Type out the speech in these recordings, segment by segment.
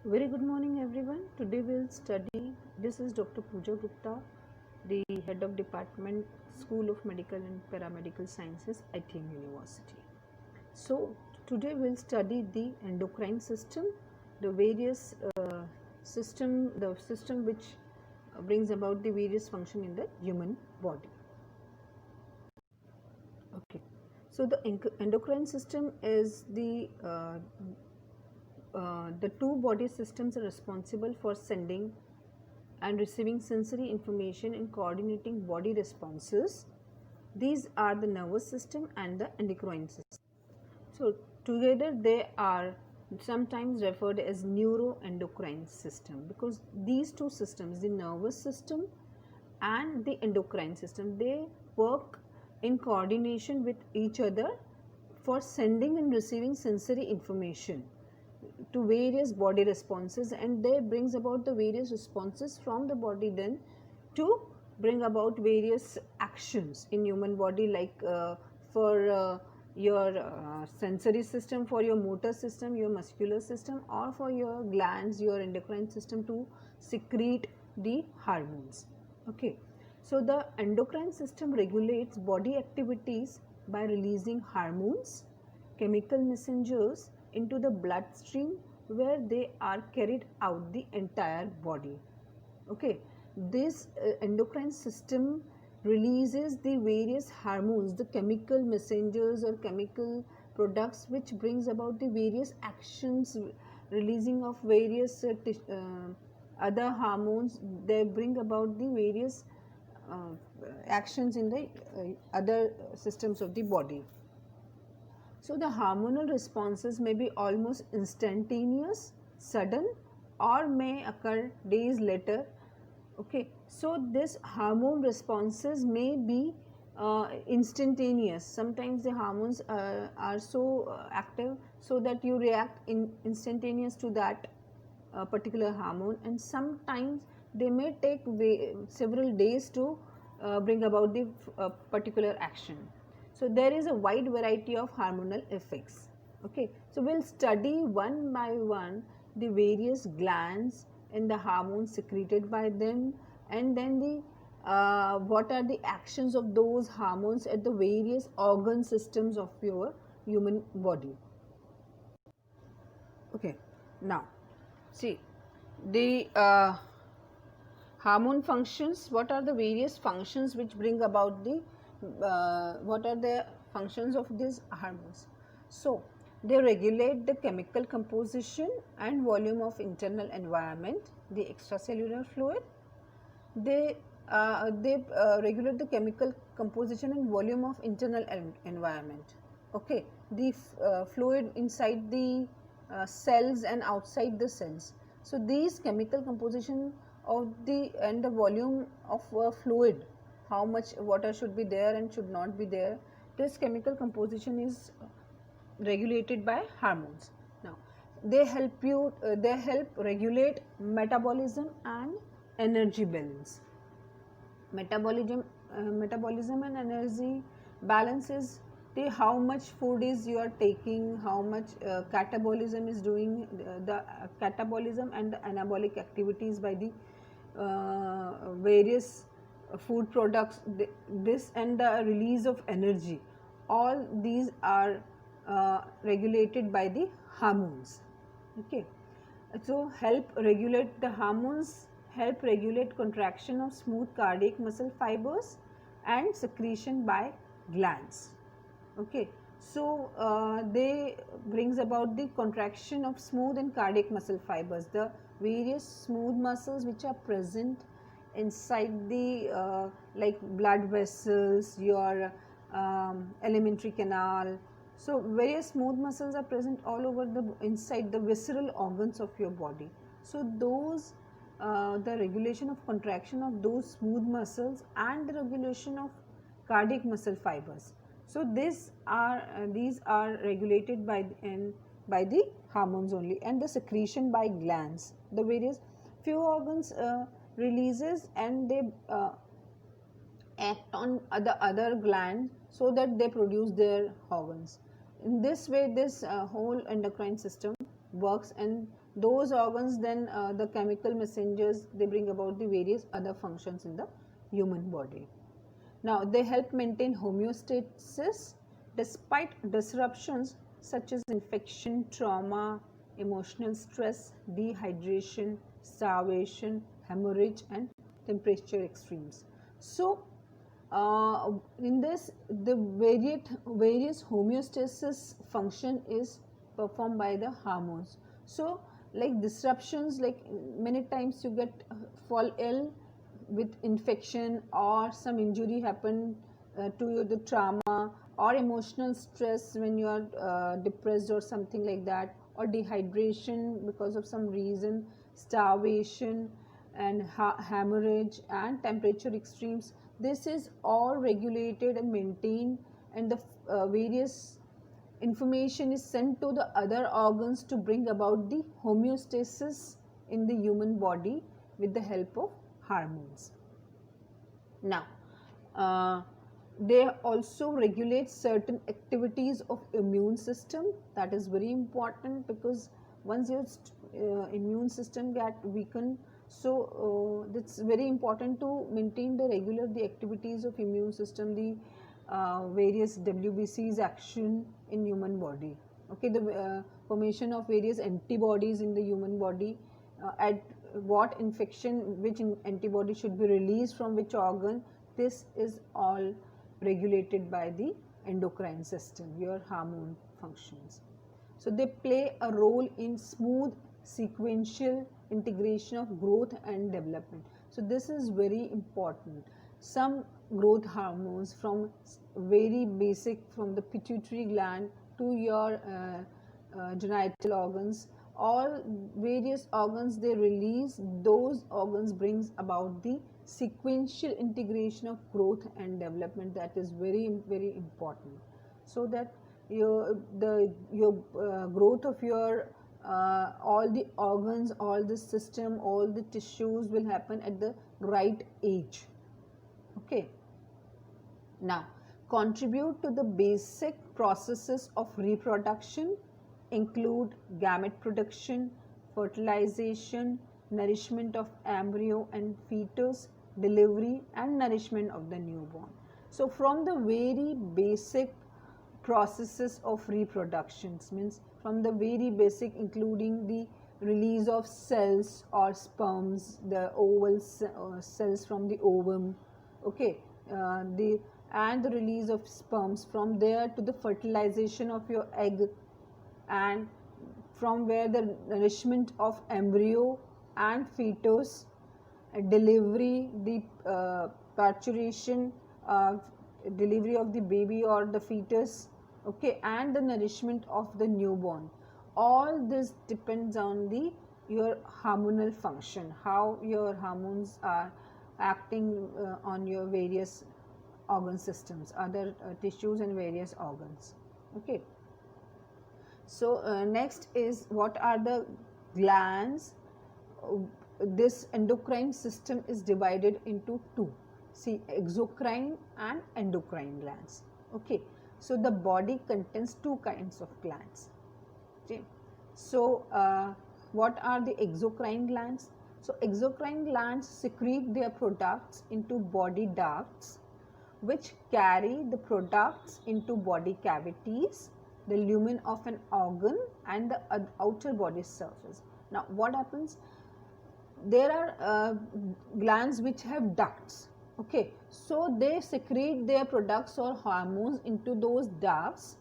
Very good morning, everyone. Today we'll study. This is Dr. Pooja Gupta, the head of department, School of Medical and Paramedical Sciences, ITM University. So today we'll study the endocrine system, the various the system which brings about the various function in the human body. Okay. So the endocrine system is the two body systems are responsible for sending and receiving sensory information and coordinating body responses. These are the nervous system and the endocrine system. So together they are sometimes referred as neuroendocrine system, because these two systems, the nervous system and the endocrine system, they work in coordination with each other for sending and receiving sensory information to various body responses, and they brings about the various responses from the body then to bring about various actions in human body, like for your sensory system, for your motor system, your muscular system, or for your glands, your endocrine system to secrete the hormones. Okay, so the endocrine system regulates body activities by releasing hormones, chemical messengers into the bloodstream, where they are carried out the entire body. Okay, this endocrine system releases the various hormones, the chemical messengers or chemical products, which brings about the various actions, releasing of various other hormones. They bring about the various uh, actions in the other systems of the body. So the hormonal responses may be almost instantaneous, sudden, or may occur days later. Okay, so this hormone responses may be instantaneous. Sometimes the hormones are so active so that you react instantaneous to that particular hormone, and sometimes they may take several days to bring about the particular action. So there is a wide variety of hormonal effects. Okay, so we'll study one by one the various glands and the hormones secreted by them, and then the what are the actions of those hormones at the various organ systems of your human body. Okay, now see the hormone functions. What are the various functions which bring about the what are the functions of these hormones? So they regulate the chemical composition and volume of internal environment, the extracellular fluid. They regulate the chemical composition and volume of internal environment. Okay, the fluid inside the cells and outside the cells. So these chemical composition of the and the volume of fluid, how much water should be there and should not be there, this chemical composition is regulated by hormones. Now they help regulate metabolism and energy balance. Metabolism and energy balance is the how much food is you are taking, how much catabolism is doing, the catabolism and the anabolic activities by the various food products, this and the release of energy, all these are regulated by the hormones. Okay, so help regulate the hormones, help regulate contraction of smooth cardiac muscle fibers and secretion by glands. Okay, so they brings about the contraction of smooth and cardiac muscle fibers, the various smooth muscles which are present inside the like blood vessels, your alimentary canal. So various smooth muscles are present all over the inside the visceral organs of your body. So those the regulation of contraction of those smooth muscles and the regulation of cardiac muscle fibers. So these are regulated by the hormones only, and the secretion by glands. The various few organs releases and they act on the other glands so that they produce their hormones. In this way, this whole endocrine system works, and those organs, then the chemical messengers, they bring about the various other functions in the human body. Now they help maintain homeostasis despite disruptions such as infection, trauma, emotional stress, dehydration, starvation, hemorrhage, and temperature extremes. So in this, the various homeostasis function is performed by the hormones. So like disruptions, like many times you get fall ill with infection or some injury happen to you, the trauma or emotional stress when you are depressed or something like that, or dehydration because of some reason, starvation and hemorrhage and temperature extremes. This is all regulated and maintained, and the various information is sent to the other organs to bring about the homeostasis in the human body with the help of hormones. Now, they also regulate certain activities of immune system. That is very important, because once your immune system get weakened, so it's very important to maintain the regular the activities of immune system, the various WBC's action in human body. Okay, the formation of various antibodies in the human body, at what infection, which antibody should be released from which organ, this is all regulated by the endocrine system, your hormone functions. So they play a role in smooth sequential integration of growth and development. So this is very important. Some growth hormones, from very basic, from the pituitary gland to your genital organs, all various organs they release, those organs brings about the sequential integration of growth and development. That is very important, so that your growth of your all the organs, all the system, all the tissues will happen at the right age. Okay, now contribute to the basic processes of reproduction include gamete production, fertilization, nourishment of embryo and fetus, delivery and nourishment of the newborn. So from the very basic processes of reproductions, means from the very basic, including the release of cells or sperms, the oval cells from the ovum, okay, the release of sperms, from there to the fertilization of your egg, and from where the nourishment of embryo and fetus, delivery, the parturition, delivery of the baby or the fetus, okay, and the nourishment of the newborn. All this depends on the your hormonal function, how your hormones are acting on your various organ systems, other tissues and various organs. Okay, so next is, what are the glands? This endocrine system is divided into two. See, exocrine and endocrine glands. Okay, so the body contains two kinds of glands. Okay, so what are the exocrine glands? So exocrine glands secrete their products into body ducts, which carry the products into body cavities, the lumen of an organ and the outer body surface. Now what happens? There are glands which have ducts. Okay, so they secrete their products or hormones into those ducts,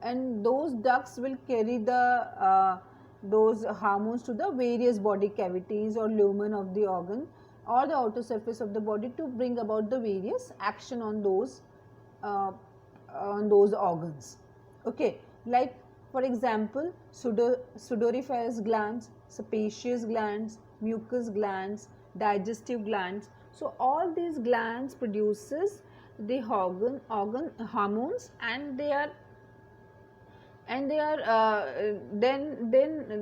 and those ducts will carry the those hormones to the various body cavities or lumen of the organ or the outer surface of the body to bring about the various action on those organs. Okay, like for example, sudoriferous glands, sebaceous glands, mucous glands, digestive glands. So all these glands produces the organ hormones, and they are then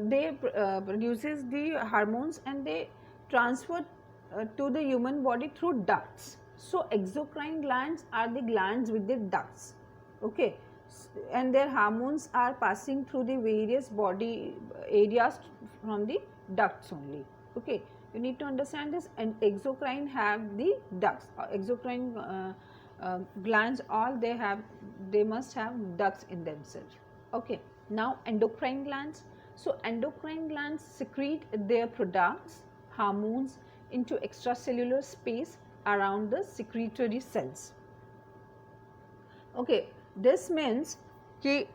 they produces the hormones and they transfer to the human body through ducts. So exocrine glands are the glands with the ducts. Okay, and their hormones are passing through the various body areas from the ducts only. Okay, you need to understand this. And exocrine have the ducts, exocrine glands, all they must have ducts in themselves. Okay, now endocrine glands. So endocrine glands secrete their products, hormones, into extracellular space around the secretory cells. Okay, this means कि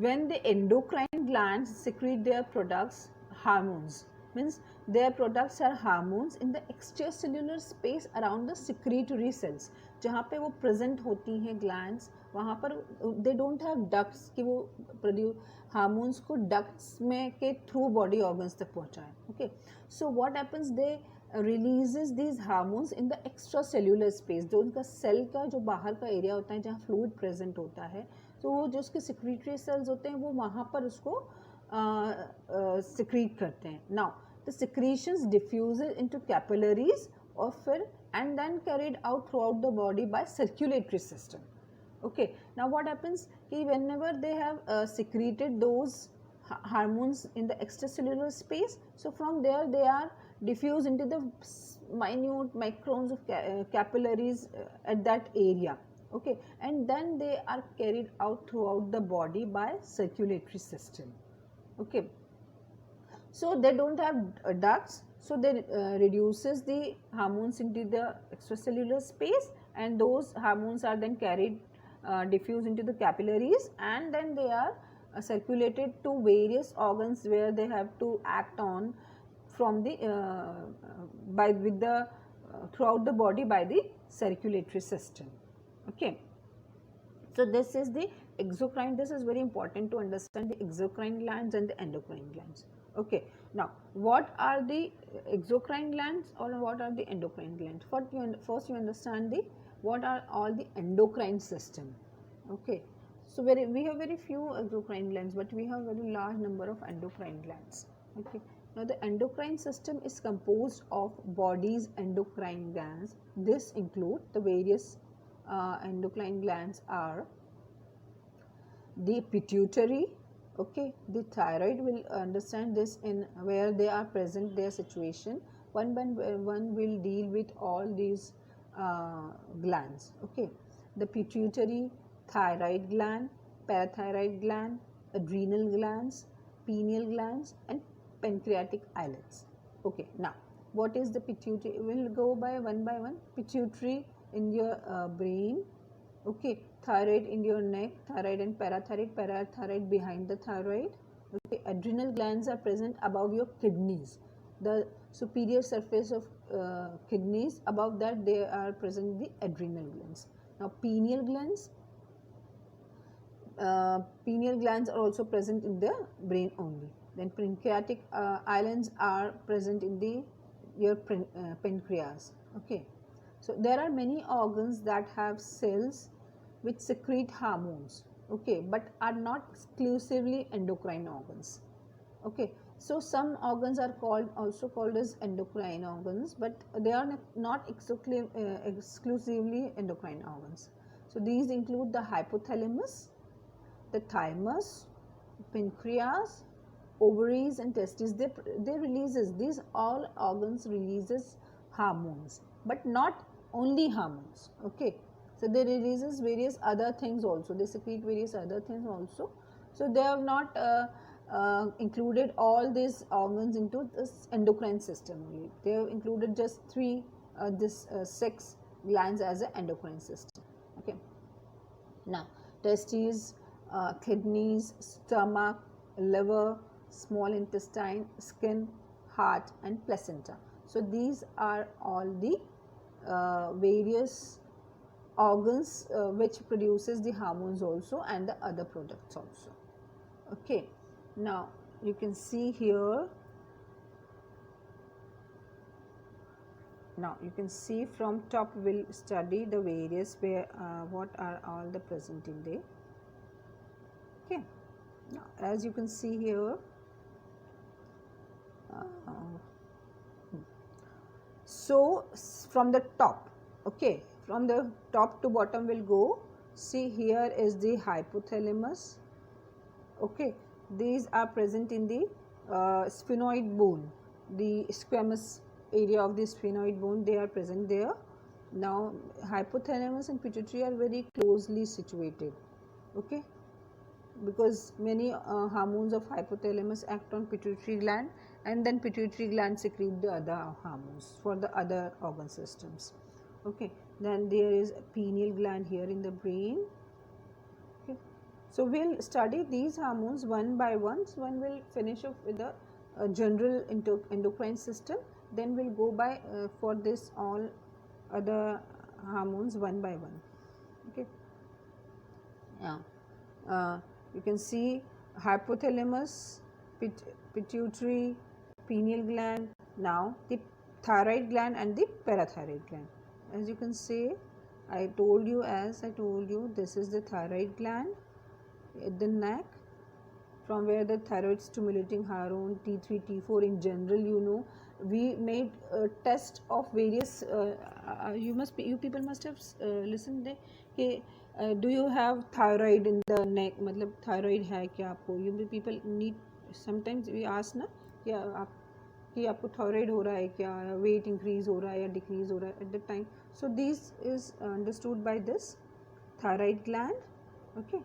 when the endocrine glands secrete their products, hormones, means their products are hormones in the extracellular space around the secretory cells. जहाँ पे वो present होती हैं glands, वहाँ पर they don't have ducts कि वो produce hormones को ducts में के through body organs तक पहुँचाएं. Okay, so what happens, they releases these hormones in the extracellular space. जो उनका सेल का जो बाहर का एरिया होता है जहाँ फ्लूइड प्रेजेंट होता है, तो वो जो उसके सिक्रीटरी सेल्स होते हैं वो वहाँ पर उसको सिक्रीट करते हैं. Now the secretions diffuses into capillaries और फिर and then carried out throughout the body by circulatory system. Okay, now what happens कि whenever they have secreted those hormones in the extracellular space, so from there they are diffused into the minute microns of capillaries at that area. Okay, and then they are carried out throughout the body by circulatory system. Okay, so they don't have ducts, so they reduces the hormones into the extracellular space, and those hormones are then carried diffused into the capillaries, and then they are circulated to various organs where they have to act on from the throughout the body by the circulatory system. Okay, so this is the exocrine. This is very important to understand the exocrine glands and the endocrine glands. Okay, now what are the exocrine glands or what are the endocrine glands? First you understand the what are all the endocrine system. Okay, so we have very few exocrine glands, but we have very large number of endocrine glands. Okay, now the endocrine system is composed of body's endocrine glands. This include the various endocrine glands are the pituitary. Okay, the thyroid, will understand this in where they are present, their situation. One by one will deal with all these glands. Okay, the pituitary, thyroid gland, parathyroid gland, adrenal glands, pineal glands, and pancreatic islets. Okay, now what is the pituitary? We will go by one. Pituitary in your brain. Okay, thyroid in your neck, thyroid and parathyroid behind the thyroid. Okay, adrenal glands are present above your kidneys, the superior surface of kidneys. Above that they are present the adrenal glands. Now pineal glands are also present in the brain only. Then pancreatic islands are present in your pancreas. Okay, so there are many organs that have cells which secrete hormones. Okay, but are not exclusively endocrine organs. Okay, so some organs are also called as endocrine organs, but they are not exclusively endocrine organs. So these include the hypothalamus, the thymus, pancreas, ovaries and testes. They releases, these all organs releases hormones, but not only hormones. Okay, so they releases various other things also, they secrete various other things also. So they have not included all these organs into this endocrine system only. They have included just six glands as an endocrine system. Okay, now testes, kidneys, stomach, liver, small intestine, skin, heart and placenta. So these are all the various organs which produces the hormones also and the other products also. Okay, now you can see here, now you can see from top we'll study the various where what are all the present in there. Okay, now as you can see here, so from the top, okay, from the top to bottom will go. see here is the hypothalamus. Okay, these are present in the sphenoid bone, the squamous area of the sphenoid bone, they are present there. Now hypothalamus and pituitary are very closely situated. Okay, because many hormones of hypothalamus act on pituitary gland, and then pituitary gland secrete the other hormones for the other organ systems. Okay, then there is a pineal gland here in the brain. Okay, so we'll study these hormones one by one. So one will finish off with the general endocrine system, then we'll go by for this all other hormones one by one. Okay, yeah. You can see hypothalamus, pituitary, pineal gland, now the thyroid gland and the parathyroid gland. As you can see, I told you, this is the thyroid gland at the neck, from where the thyroid stimulating hormone T3, T4 in general, you know, we made a test of various, you people must have listened there, कि do you have thyroid in the neck, मतलब thyroid है क्या आपको, you people need, sometimes we ask ना कि आपको thyroid हो रहा है क्या, weight increase हो रहा है या decrease हो रहा है at the time. So this is understood by this thyroid gland. Okay,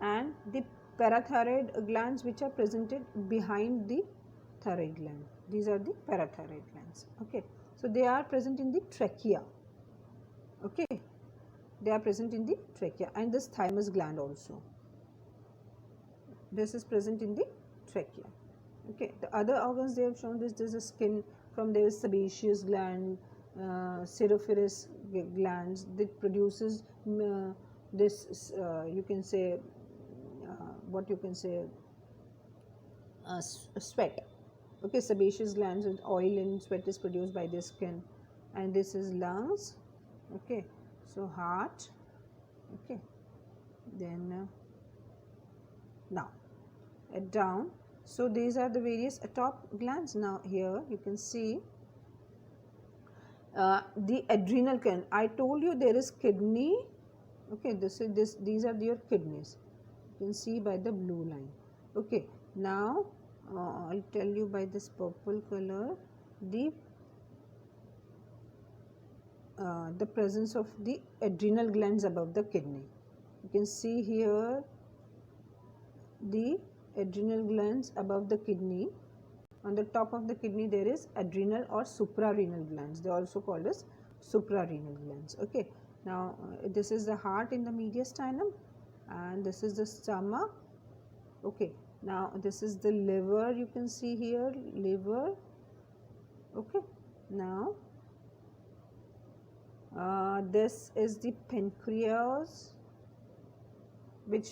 and the parathyroid glands which are presented behind the thyroid gland, these are the parathyroid glands. Okay, so they are present in the trachea. Okay, they are present in the trachea, and this thymus gland also, this is present in the trachea. Okay, the other organs they have shown this is skin, from there is sebaceous gland, serophorus glands that produces this you can say what you can say sweat. Okay, sebaceous glands with oil and sweat is produced by the skin, and this is lungs. Okay, so heart. Okay, then now down. So these are the various top glands. Now here you can see the adrenal gland. I told you there is kidney. Okay, these are your kidneys. You can see by the blue line. Okay, now I'll tell you by this purple color the presence of the adrenal glands above the kidney. You can see here the adrenal glands above the kidney. On the top of the kidney there is adrenal or suprarenal glands, they are also called as suprarenal glands. Okay, now this is the heart in the mediastinum, and this is the stomach. Okay, now this is the liver, you can see here liver. Okay, now this is the pancreas, which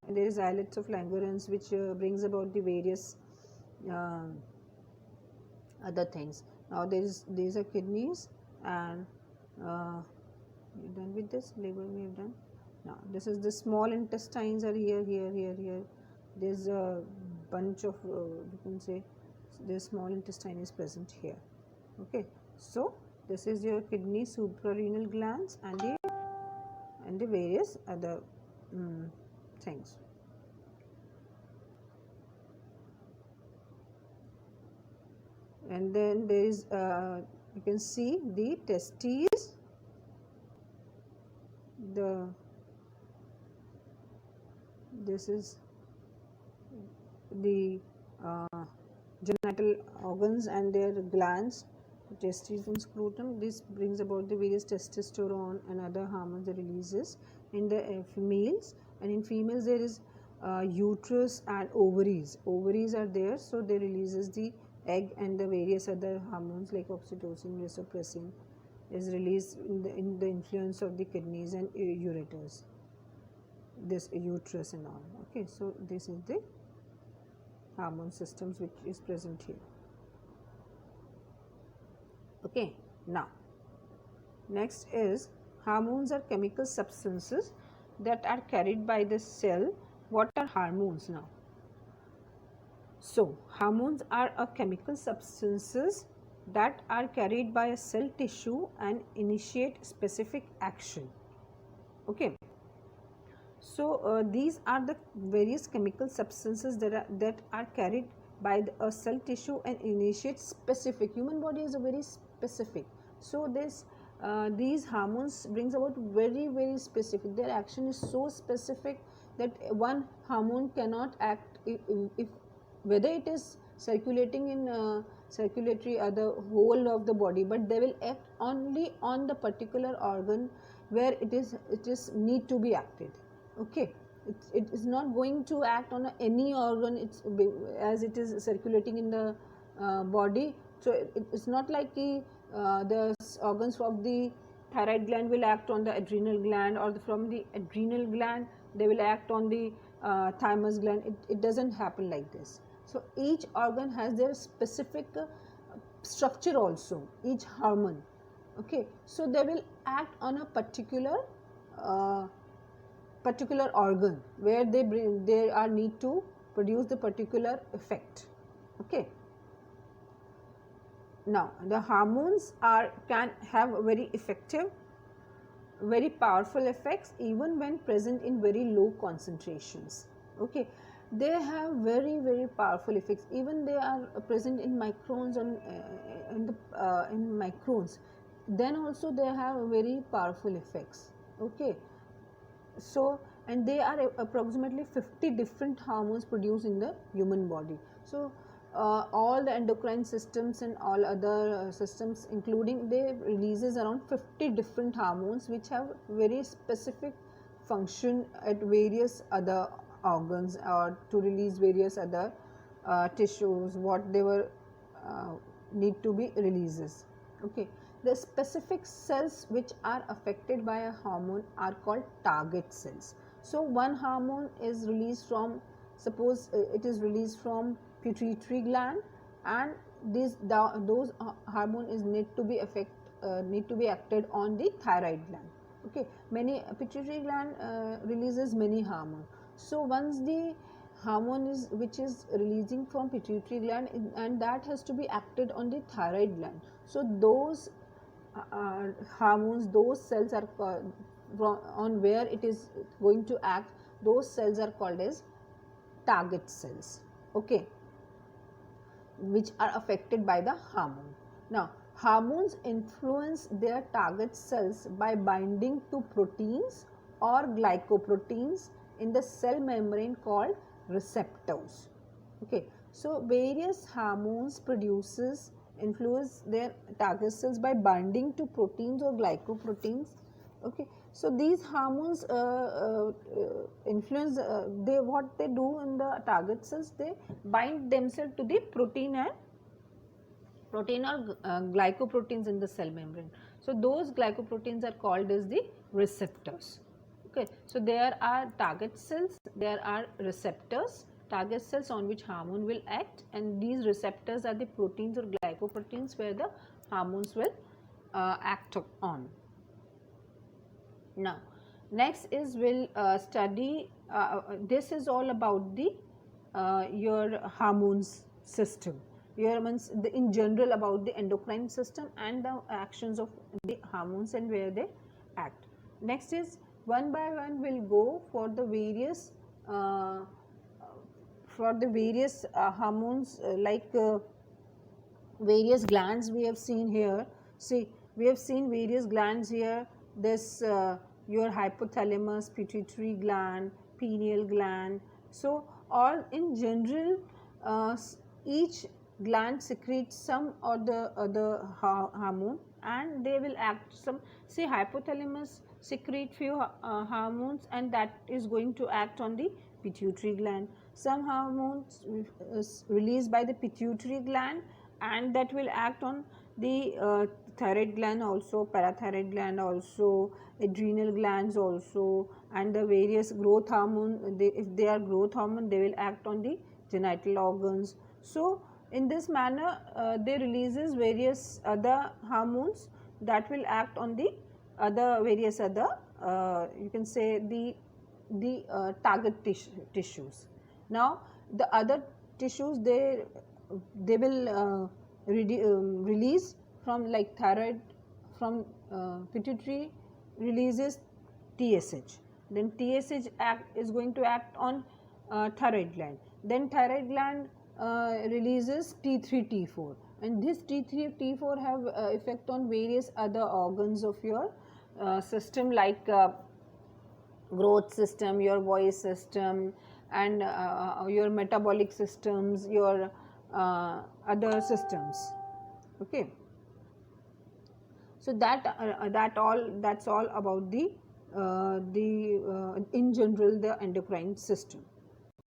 there is islets of Langerhans, which brings about the various other things. Now these are kidneys, and we're done with this liver, we have done. Now this is the small intestines are here. There's a bunch of you can say the small intestine is present here. Okay, so this is your kidney, suprarenal glands, and the various other things. And then there is you can see the testes, this is the genital organs and their glands, testes and scrotum. This brings about the various testosterone and other hormones that releases in the females, and in females there is uterus and ovaries. Ovaries are there, so they releases the egg, and the various other hormones like oxytocin, vasopressin is released in the influence of the kidneys and ureters, this uterus and all. Okay, so this is the hormone systems which is present here. Okay, now next is hormones are chemical substances that are carried by the cell. What are hormones now? So hormones are a chemical substances that are carried by a cell tissue and initiate specific action. Okay, So these are the various chemical substances that are carried by a cell tissue and initiate specific. Human body is a very specific. So these hormones brings about very specific. Their action is so specific that one hormone cannot act if whether it is circulating in circulatory the whole of the body, but they will act only on the particular organ where it is need to be acted. Okay, it is not going to act on any organ as it is circulating in the body. So it's not like the organs of the thyroid gland will act on the adrenal gland, or from the adrenal gland they will act on the thymus gland. It doesn't happen like this. So each organ has their specific structure also, each hormone. Okay, so they will act on a particular organ where they are need to produce the particular effect. Okay. Now the hormones can have very effective, very powerful effects even when present in very low concentrations. Okay, they have very powerful effects even they are present in microns and in microns, then also they have very powerful effects. Okay, so and they are approximately 50 different hormones produced in the human body. So all the endocrine systems and all other systems including, they releases around 50 different hormones which have very specific function at various other organs or to release various other tissues what they were need to be releases. Okay, the specific cells which are affected by a hormone are called target cells. So one hormone is released from, suppose it is released from pituitary gland, and those hormone is need to be acted on the thyroid gland. Okay, many pituitary gland releases many hormone. So once the hormone is which is releasing from pituitary gland and that has to be acted on the thyroid gland. So those hormones, those cells are on where it is going to act, those cells are called as target cells. Okay, which are affected by the hormone. Now hormones influence their target cells by binding to proteins or glycoproteins in the cell membrane called receptors. Okay, so various hormones influence their target cells by binding to proteins or glycoproteins. Okay, so these hormones influence what they do in the target cells, they bind themselves to the protein or glycoproteins in the cell membrane. So those glycoproteins are called as the receptors. Okay, so there are target cells, there are receptors. Target cells on which hormone will act, and these receptors are the proteins or glycoproteins where the hormones will act on. Now next is we'll study this is all about the your hormones system. Your means in general about the endocrine system and the actions of the hormones and where they act. Next is one by one we'll go for the various hormones like various glands we have seen here. See, we have seen various glands here. This your hypothalamus, pituitary gland, pineal gland. So all in general each gland secretes some or the other hormone and they will act some. Say hypothalamus secrete few hormones and that is going to act on the pituitary gland. Some hormones released by the pituitary gland and that will act on the thyroid gland also, parathyroid gland also, adrenal glands also, and the various growth hormone, if they are growth hormone they will act on the genital organs. So in this manner they releases various other hormones that will act on the other various other you can say the target tissues. Now the other tissues they will release from like thyroid, from pituitary releases TSH. then is going to act on thyroid gland, then thyroid gland releases T3 T4, and this T3 T4 have effect on various other organs of your system, like growth system, your voice system, and your metabolic systems, your other systems. Okay, so that's all about the in general the endocrine system.